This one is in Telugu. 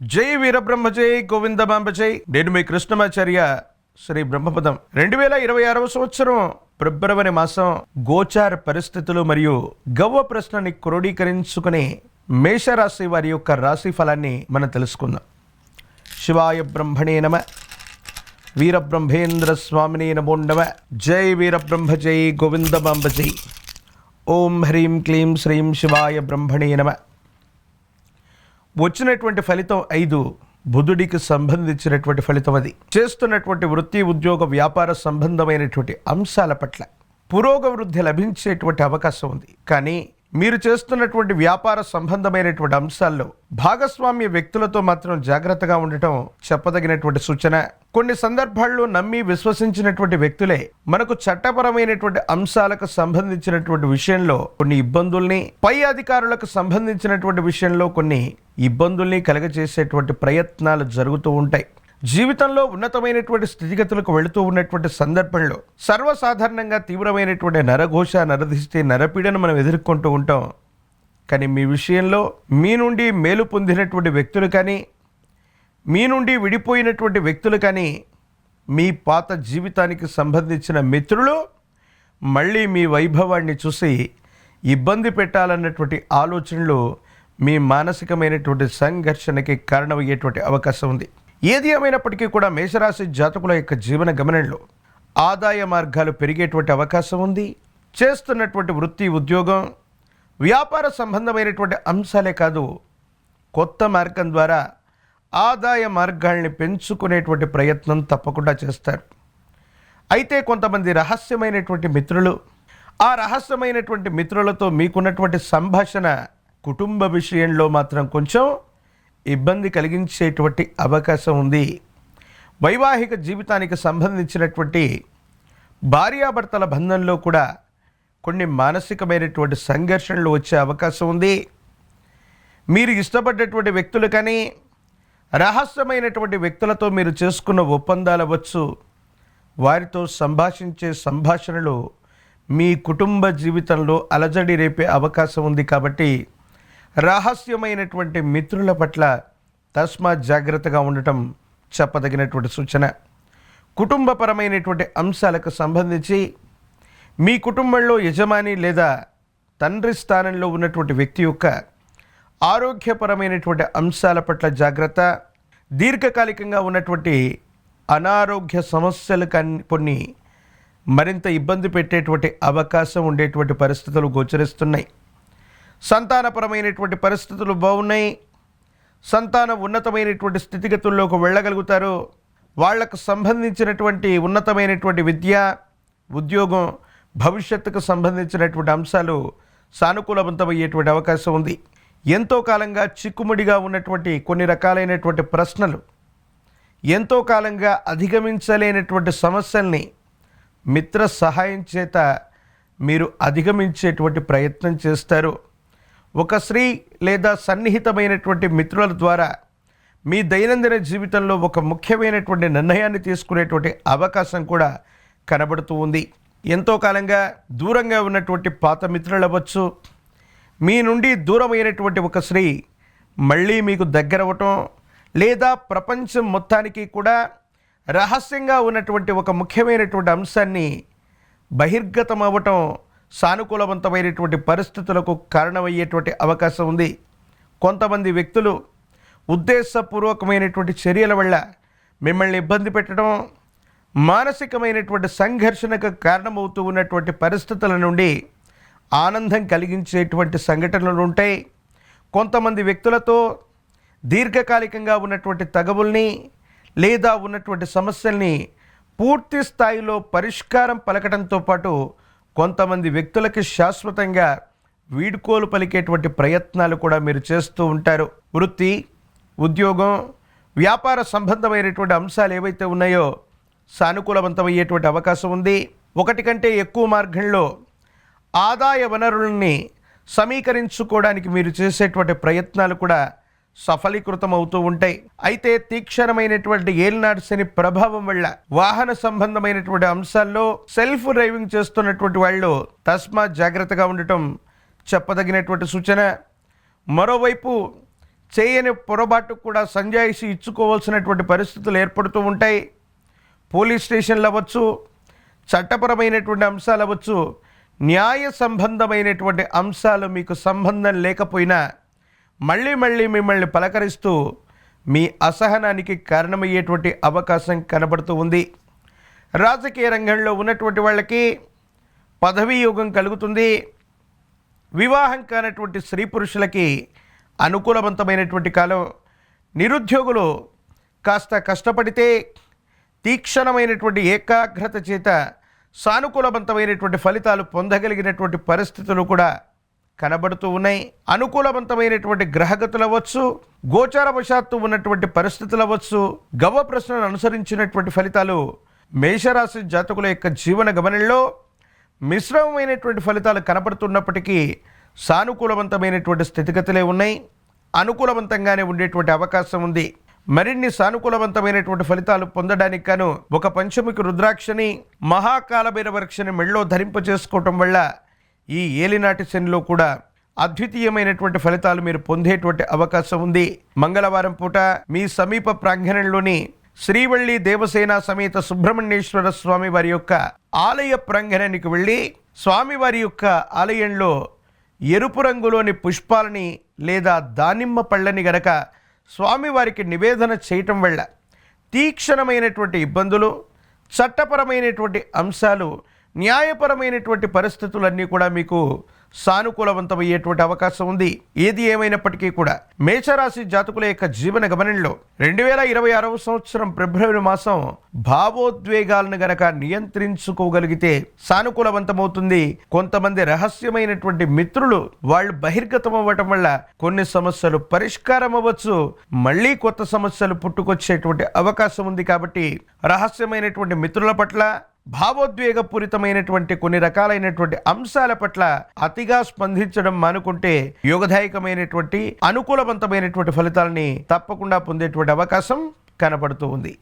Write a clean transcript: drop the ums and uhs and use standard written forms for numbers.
జై వీరబ్రహ్మ జై గోవిందమాంబ జై. నేను మీ కృష్ణమాచార్య. శ్రీ బ్రహ్మపదం 2026 సంవత్సరం ఫిబ్రవరి మాసం గోచార పరిస్థితులు మరియు గవ్వ ప్రశ్నని క్రోడీకరించుకుని మేషరాశి వారి యొక్క రాశి ఫలాన్ని మనం తెలుసుకుందాం. శివాయ బ్రహ్మణే నమ. వీరబ్రహ్మేంద్ర స్వామినే నమో నమ. జై వీరబ్రహ్మ జై గోవిందమాంబ జై. ఓం హ్రీం క్లీం శ్రీం శివాయ బ్రహ్మణే నమ. వచ్చినటువంటి ఫలితం 5 బుధుడికి సంబంధించినటువంటి ఫలితం. అది చేస్తున్నటువంటి వృత్తి ఉద్యోగ వ్యాపార సంబంధమైనటువంటి అంశాల పట్ల పురోగవృద్ధి లభించేటువంటి అవకాశం ఉంది. కానీ మీరు చేస్తున్నటువంటి వ్యాపార సంబంధమైనటువంటి అంశాల్లో భాగస్వామ్య వ్యక్తులతో మాత్రం జాగ్రత్తగా ఉండటం చెప్పదగినటువంటి సూచన. కొన్ని సందర్భాల్లో నమ్మి విశ్వసించినటువంటి వ్యక్తులే మనకు చట్టపరమైనటువంటి అంశాలకు సంబంధించినటువంటి విషయంలో కొన్ని ఇబ్బందుల్ని, పై అధికారులకు సంబంధించినటువంటి విషయంలో కొన్ని ఇబ్బందుల్ని కలగజేసేటువంటి ప్రయత్నాలు జరుగుతూ ఉంటాయి. జీవితంలో ఉన్నతమైనటువంటి స్థితిగతులకు వెళుతూ ఉన్నటువంటి సందర్భంలో సర్వసాధారణంగా తీవ్రమైనటువంటి నరఘోష, నరదిష్టి, నరపీడను మనం ఎదుర్కొంటూ ఉంటాం. కానీ మీ విషయంలో మీ నుండి మేలు పొందినటువంటి వ్యక్తులు కానీ, మీ నుండి విడిపోయినటువంటి వ్యక్తులు కానీ, మీ పాత జీవితానికి సంబంధించిన మిత్రులు మళ్ళీ మీ వైభవాన్ని చూసి ఇబ్బంది పెట్టాలన్నటువంటి ఆలోచనలు మీ మానసికమైనటువంటి సంఘర్షణకి కారణమయ్యేటువంటి అవకాశం ఉంది. ఏది ఏమైనప్పటికీ కూడా మేషరాశి జాతకుల యొక్క జీవన గమనంలో ఆదాయ మార్గాలు పెరిగేటువంటి అవకాశం ఉంది. చేస్తున్నటువంటి వృత్తి ఉద్యోగం వ్యాపార సంబంధమైనటువంటి అంశాలే కాదు, కొత్త మార్గం ద్వారా ఆదాయ మార్గాల్ని పెంచుకునేటువంటి ప్రయత్నం తప్పకుండా చేస్తారు. అయితే కొంతమంది రహస్యమైనటువంటి మిత్రులు, ఆ రహస్యమైనటువంటి మిత్రులతో మీకున్నటువంటి సంభాషణ కుటుంబ విషయంలో మాత్రం కొంచెం ఇబ్బంది కలిగించేటువంటి అవకాశం ఉంది. వైవాహిక జీవితానికి సంబంధించినటువంటి భార్యాభర్తల బంధంలో కూడా కొన్ని మానసికమైనటువంటి సంఘర్షణలు వచ్చే అవకాశం ఉంది. మీరు ఇష్టపడ్డటువంటి వ్యక్తులు కానీ, రహస్యమైనటువంటి వ్యక్తులతో మీరు చేసుకున్న ఒప్పందాలు అవ్వచ్చు, వారితో సంభాషించే సంభాషణలు మీ కుటుంబ జీవితంలో అలజడి రేపే అవకాశం ఉంది. కాబట్టి రహస్యమైనటువంటి మిత్రుల పట్ల తస్మాత్ జాగ్రత్తగా ఉండటం చెప్పదగినటువంటి సూచన. కుటుంబపరమైనటువంటి అంశాలకు సంబంధించి మీ కుటుంబంలో యజమాని లేదా తండ్రి స్థానంలో ఉన్నటువంటి వ్యక్తి యొక్క ఆరోగ్యపరమైనటువంటి అంశాల పట్ల జాగ్రత్త. దీర్ఘకాలికంగా ఉన్నటువంటి అనారోగ్య సమస్యలు కొన్ని మరింత ఇబ్బంది పెట్టేటువంటి అవకాశం ఉండేటువంటి పరిస్థితులు గోచరిస్తున్నాయి. సంతానపరమైనటువంటి పరిస్థితులు బాగున్నాయి. సంతానం ఉన్నతమైనటువంటి స్థితిగతుల్లోకి వెళ్ళగలుగుతారు. వాళ్లకు సంబంధించినటువంటి ఉన్నతమైనటువంటి విద్య, ఉద్యోగం, భవిష్యత్తుకు సంబంధించినటువంటి అంశాలు సానుకూలవంతమయ్యేటువంటి అవకాశం ఉంది. ఎంతో కాలంగా చిక్కుముడిగా ఉన్నటువంటి కొన్ని రకాలైనటువంటి ప్రశ్నలు, ఎంతో కాలంగా అధిగమించలేనటువంటి సమస్యల్ని మిత్ర సహాయం చేత మీరు అధిగమించేటువంటి ప్రయత్నం చేస్తారు. ఒక స్త్రీ లేదా సన్నిహితమైనటువంటి మిత్రుల ద్వారా మీ దైనందిన జీవితంలో ఒక ముఖ్యమైనటువంటి నిర్ణయాన్ని తీసుకునేటువంటి అవకాశం కూడా కనబడుతూ ఉంది. ఎంతో కాలంగా దూరంగా ఉన్నటువంటి పాత మిత్రులు అవ్వచ్చు, మీ నుండి దూరమైనటువంటి ఒక స్త్రీ మళ్ళీ మీకు దగ్గరవటం, లేదా ప్రపంచం మొత్తానికి కూడా రహస్యంగా ఉన్నటువంటి ఒక ముఖ్యమైనటువంటి అంశాన్ని బహిర్గతం అవ్వటం సానుకూలవంతమైనటువంటి పరిస్థితులకు కారణమయ్యేటువంటి అవకాశం ఉంది. కొంతమంది వ్యక్తులు ఉద్దేశపూర్వకమైనటువంటి చర్యల వల్ల మిమ్మల్ని ఇబ్బంది పెట్టడం, మానసికమైనటువంటి సంఘర్షణకు కారణమవుతూ ఉన్నటువంటి పరిస్థితుల నుండి ఆనందం కలిగించేటువంటి సంఘటనలు ఉంటాయి. కొంతమంది వ్యక్తులతో దీర్ఘకాలికంగా ఉన్నటువంటి తగవుల్ని లేదా ఉన్నటువంటి సమస్యల్ని పూర్తి స్థాయిలో పరిష్కారం పలకడంతో పాటు కొంతమంది వ్యక్తులకి శాశ్వతంగా వీడ్కోలు పలికేటువంటి ప్రయత్నాలు కూడా మీరు చేస్తూ ఉంటారు. వృత్తి, ఉద్యోగం, వ్యాపార సంబంధమైనటువంటి అంశాలు ఏవైతే ఉన్నాయో సానుకూలవంతమయ్యేటువంటి అవకాశం ఉంది. ఒకటి కంటే ఎక్కువ మార్గంలో ఆదాయ వనరులని సమీకరించుకోవడానికి మీరు చేసేటువంటి ప్రయత్నాలు కూడా సఫలీకృతం అవుతూ ఉంటాయి. అయితే తీక్షణమైనటువంటి ఏలినాటి శని ప్రభావం వల్ల వాహన సంబంధమైనటువంటి అంశాల్లో సెల్ఫ్ డ్రైవింగ్ చేస్తున్నటువంటి వాళ్ళు తస్మాత్ జాగ్రత్తగా ఉండటం చెప్పదగినటువంటి సూచన. మరోవైపు చేయని పొరపాటుకు కూడా సంజాయిషి ఇచ్చుకోవాల్సినటువంటి పరిస్థితులు ఏర్పడుతూ ఉంటాయి. పోలీస్ స్టేషన్లు అవ్వచ్చు, చట్టపరమైనటువంటి అంశాలు అవ్వచ్చు, న్యాయ సంబంధమైనటువంటి అంశాలు మీకు సంబంధం లేకపోయినా మళ్ళీ మిమ్మల్ని పలకరిస్తూ మీ అసహనానికి కారణమయ్యేటువంటి అవకాశం కనబడుతూ ఉంది. రాజకీయ రంగంలో ఉన్నటువంటి వాళ్ళకి పదవీ యోగం కలుగుతుంది. వివాహం కానటువంటి స్త్రీ పురుషులకి అనుకూలవంతమైనటువంటి కాలం. నిరుద్యోగులు కాస్త కష్టపడితే తీక్షణమైనటువంటి ఏకాగ్రత చేత సానుకూలవంతమైనటువంటి ఫలితాలు పొందగలిగినటువంటి పరిస్థితులు కూడా కనబడుతూ ఉన్నాయి. అనుకూలవంతమైనటువంటి గ్రహగతులు అవ్వచ్చు, గోచారవశాత్తు ఉన్నటువంటి పరిస్థితులు అవ్వచ్చు, గవ్వ ప్రశ్నను అనుసరించినటువంటి ఫలితాలు మేషరాశి జాతకుల యొక్క జీవన గమనంలో మిశ్రమమైనటువంటి ఫలితాలు కనబడుతున్నప్పటికీ సానుకూలవంతమైనటువంటి స్థితిగతులే ఉన్నాయి. అనుకూలవంతంగానే ఉండేటువంటి అవకాశం ఉంది. మరిన్ని సానుకూలవంతమైనటువంటి ఫలితాలు పొందడానికి గాను ఒక పంచముఖి రుద్రాక్షని, మహాకాలభైరవ వృక్షని మెళ్ళో ధరింపజేసుకోవటం వల్ల ఈ ఏలినాటి శనిలో కూడా అద్వితీయమైనటువంటి ఫలితాలు మీరు పొందేటువంటి అవకాశం ఉంది. మంగళవారం పూట మీ సమీప ప్రాంగణంలోని శ్రీవల్లి దేవసేన సమేత సుబ్రహ్మణ్యేశ్వర స్వామి వారి యొక్క ఆలయ ప్రాంగణానికి వెళ్ళి స్వామివారి యొక్క ఆలయంలో ఎరుపు రంగులోని పుష్పాలని లేదా దానిమ్మ పళ్ళని గనక స్వామివారికి నివేదన చేయటం వల్ల తీక్షణమైనటువంటి ఇబ్బందులు, చట్టపరమైనటువంటి అంశాలు, న్యాయపరమైనటువంటి పరిస్థితులన్నీ కూడా మీకు సానుకూలవంతమయ్యేటువంటి అవకాశం ఉంది. ఏది ఏమైనప్పటికీ కూడా మేషరాశి జాతకుల యొక్క జీవన గమనంలో 2026 సంవత్సరం ఫిబ్రవరి మాసం భావోద్వేగాలను గనక నియంత్రించుకోగలిగితే సానుకూలవంతమవుతుంది. కొంతమంది రహస్యమైనటువంటి మిత్రులు వాళ్ళు బహిర్గతం అవ్వటం వల్ల కొన్ని సమస్యలు పరిష్కారం అవ్వచ్చు, మళ్ళీ కొత్త సమస్యలు పుట్టుకొచ్చేటువంటి అవకాశం ఉంది. కాబట్టి రహస్యమైనటువంటి మిత్రుల పట్ల, భావోద్వేగపూరితమైనటువంటి కొన్ని రకాలైనటువంటి అంశాల పట్ల అతిగా స్పందించడం మానుకుంటే యోగదాయకమైనటువంటి అనుకూలవంతమైనటువంటి ఫలితాలని తప్పకుండా పొందేటువంటి అవకాశం కనబడుతూ ఉంది.